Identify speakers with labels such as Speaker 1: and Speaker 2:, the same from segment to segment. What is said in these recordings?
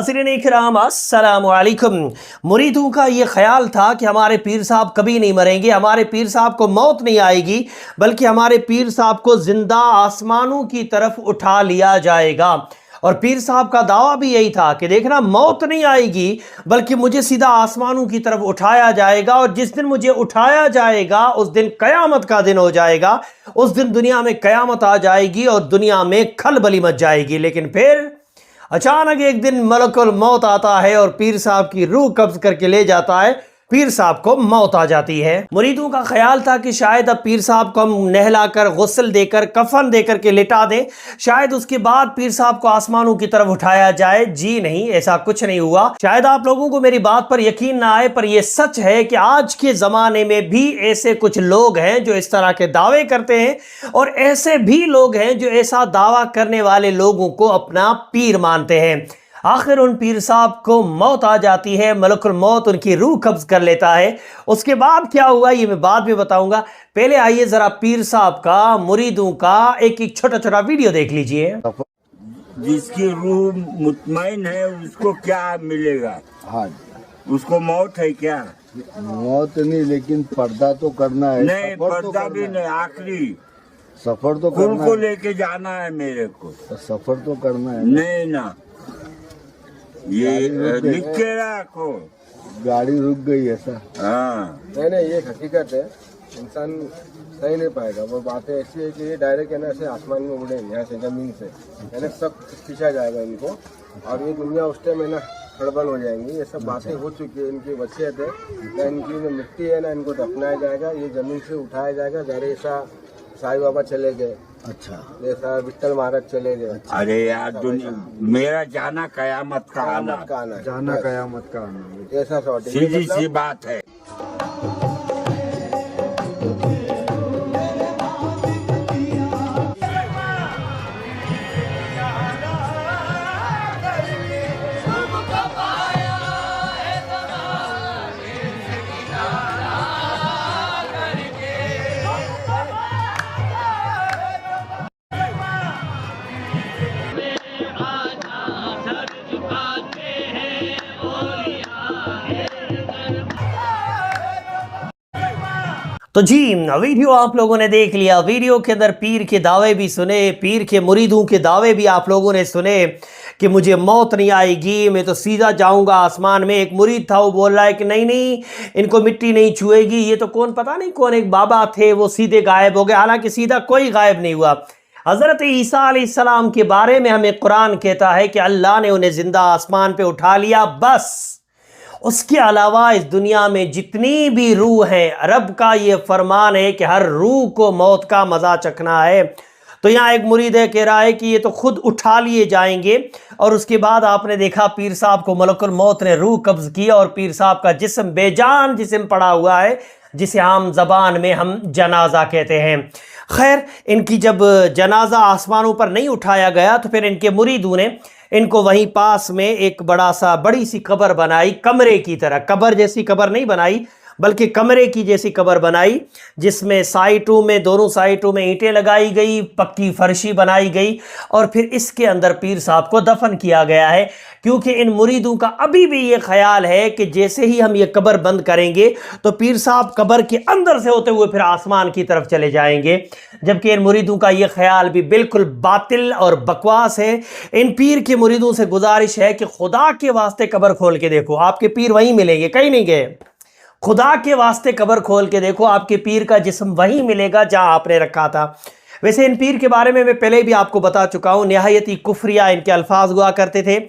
Speaker 1: नाज़रीन इकराम अस्सलामु अलैकुम। मुरीदों का ये ख्याल था कि हमारे पीर साहब कभी नहीं मरेंगे, हमारे पीर साहब को मौत नहीं आएगी, बल्कि हमारे पीर साहब को जिंदा आसमानों की तरफ उठा लिया जाएगा। और पीर साहब का दावा भी यही था कि देखना, मौत नहीं आएगी बल्कि मुझे सीधा आसमानों की तरफ उठाया जाएगा, और जिस दिन मुझे उठाया जाएगा उस दिन कयामत का दिन हो जाएगा। उस दिन दुनिया में कयामत आ जाएगी और दुनिया में खलबली मच जाएगी। लेकिन फिर अचानक एक दिन मलकुल मौत आता है और पीर साहब की रूह कब्ज करके ले जाता है, पीर साहब को मौत आ जाती है। मुरीदों का ख्याल था कि शायद अब पीर साहब को हम नहलाकर, गुस्ल देकर, कफन देकर के लिटा दें, शायद उसके बाद पीर साहब को आसमानों की तरफ उठाया जाए। जी नहीं, ऐसा कुछ नहीं हुआ। शायद आप लोगों को मेरी बात पर यकीन ना आए, पर यह सच है कि आज के जमाने में भी ऐसे कुछ लोग हैं जो इस तरह के दावे करते हैं, और ऐसे भी लोग हैं जो ऐसा दावा करने वाले लोगों को अपना पीर मानते हैं। आखिर उन पीर साहब को मौत आ जाती है, मलकुल मौत उनकी रूह कब्ज कर लेता है। उसके बाद क्या हुआ ये मैं बाद में बताऊंगा। पहले आइए जरा पीर साहब का, मुरीदों का एक एक छोटा छोटा वीडियो देख लीजिए।
Speaker 2: जिसकी रूह मुतमईन है उसको क्या मिलेगा?
Speaker 3: हाँ,
Speaker 2: उसको मौत है क्या?
Speaker 3: मौत नहीं, लेकिन पर्दा तो करना है।
Speaker 2: नहीं, पर्दा भी नहीं, आखिरी
Speaker 3: सफर तो
Speaker 2: कुल
Speaker 3: करना
Speaker 2: को
Speaker 3: है।
Speaker 2: लेके जाना है मेरे को।
Speaker 3: सफर तो करना है।
Speaker 2: नहीं ना, ये लिख के रखो।
Speaker 3: गाड़ी रुक गई है सर।
Speaker 2: हाँ,
Speaker 4: नहीं, ये हकीकत है। इंसान सही नहीं पाएगा। वो बातें ऐसी है कि ये डायरेक्ट है ना, ऐसे आसमान में उड़ेंगे, यहाँ से जमीन से है ना, सब खींचा जाएगा इनको, और ये दुनिया उस टाइम है ना खड़बड़ हो जाएंगी। ये सब बातें हो चुकी है। इनकी वसीयत है ना, इनकी जो मिट्टी है ना, इनको दफनाया जाएगा, ये जमीन से उठाया जाएगा। जैसा साईं बाबा चले गए,
Speaker 3: अच्छा,
Speaker 4: जैसा विट्ठल महाराज चले गए।
Speaker 2: अरे यार, दुनिया मेरा जाना कयामत का आना,
Speaker 4: का आना है,
Speaker 3: जाना कयामत का आना।
Speaker 4: ऐसा शॉर्ट है।
Speaker 2: सीधी सी बात है।
Speaker 1: तो जी, वीडियो आप लोगों ने देख लिया। वीडियो के अंदर पीर के दावे भी सुने, पीर के मुरीदों के दावे भी आप लोगों ने सुने कि मुझे मौत नहीं आएगी, मैं तो सीधा जाऊंगा आसमान में। एक मुरीद था, वो बोल रहा है कि नहीं नहीं, इनको मिट्टी नहीं छुएगी। ये तो कौन, पता नहीं कौन एक बाबा थे, वो सीधे गायब हो गए। हालांकि सीधा कोई गायब नहीं हुआ। हज़रत ईसा अलैहिस्सलाम के बारे में हमें कुरान कहता है कि अल्लाह ने उन्हें जिंदा आसमान पे उठा लिया, बस। उसके अलावा इस दुनिया में जितनी भी रूह हैं, रब का ये फरमान है कि हर रूह को मौत का मज़ा चखना है। तो यहाँ एक मुरीद है, कह रहा है कि ये तो खुद उठा लिए जाएंगे। और उसके बाद आपने देखा पीर साहब को मलकुल मौत ने रूह कब्ज़ की, और पीर साहब का जिस्म, बेजान जिस्म पड़ा हुआ है, जिसे आम ज़बान में हम जनाजा कहते हैं। खैर, इनकी जब जनाजा आसमानों पर नहीं उठाया गया तो फिर इनके मुरीदों ने इनको वहीं पास में एक बड़ी सी कब्र बनाई, कमरे की तरह। कब्र जैसी कब्र नहीं बनाई, बल्कि कमरे की जैसी कब्र बनाई, जिसमें साइटों में, दोनों साइटों में ईंटें लगाई गई, पक्की फर्शी बनाई गई, और फिर इसके अंदर पीर साहब को दफन किया गया है। क्योंकि इन मुरीदों का अभी भी ये ख्याल है कि जैसे ही हम ये कब्र बंद करेंगे तो पीर साहब कब्र के अंदर से होते हुए फिर आसमान की तरफ चले जाएंगे, जबकि इन मुरीदों का ये ख्याल भी बिल्कुल बातिल और बकवास है। इन पीर के मुरीदों से गुजारिश है कि खुदा के वास्ते कब्र खोल के देखो, आपके पीर वहीं मिलेंगे, कहीं नहीं गए। खुदा के वास्ते कब्र खोल के देखो, आपके पीर का जिस्म वहीं मिलेगा जहां आपने रखा था। वैसे इन पीर के बारे में मैं पहले भी आपको बता चुका हूं, निहायती कुफरिया इनके अल्फाज हुआ करते थे।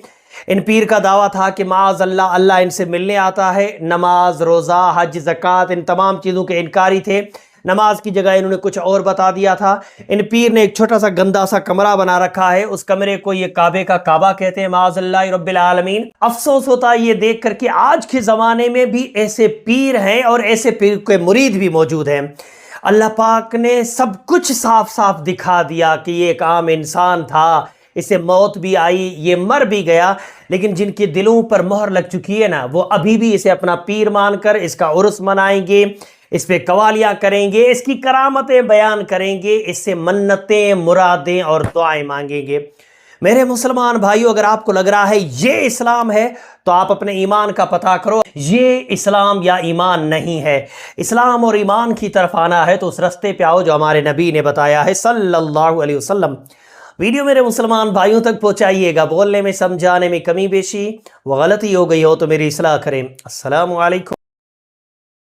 Speaker 1: इन पीर का दावा था कि माज़ अल्लाह, अल्लाह इनसे मिलने आता है। नमाज, रोज़ा, हज, ज़कात, इन तमाम चीज़ों के इनकारी थे। नमाज की जगह इन्होंने कुछ और बता दिया था। इन पीर ने एक छोटा सा गंदा सा कमरा बना रखा है, उस कमरे को ये काबे का काबा कहते हैं, माज़अल्लाह रब्बिल आलमीन। अफसोस होता है ये देख कर कि आज के ज़माने में भी ऐसे पीर हैं और ऐसे पीर के मुरीद भी मौजूद हैं। अल्लाह पाक ने सब कुछ साफ साफ दिखा दिया कि ये एक आम इंसान था, इसे मौत भी आई, ये मर भी गया, लेकिन जिनके दिलों पर मोहर लग चुकी है ना, वो अभी भी इसे अपना पीर मानकर इसका उर्स मनाएंगे, इस पे कवालियाँ करेंगे, इसकी करामतें बयान करेंगे, इससे मन्नतें, मुरादें और दुआएं मांगेंगे। میرے مسلمان بھائیوں، اگر آپ کو لگ رہا ہے یہ اسلام ہے تو آپ اپنے ایمان کا پتہ کرو، یہ اسلام یا ایمان نہیں ہے۔ اسلام اور ایمان کی طرف آنا ہے تو اس رستے پہ آؤ جو ہمارے نبی نے بتایا ہے صلی اللہ علیہ وسلم۔ ویڈیو میرے مسلمان بھائیوں تک پہنچائیے گا، بولنے میں سمجھانے میں کمی بیشی و غلطی ہو گئی ہو تو میری اصلاح کریں۔ السلام علیکم۔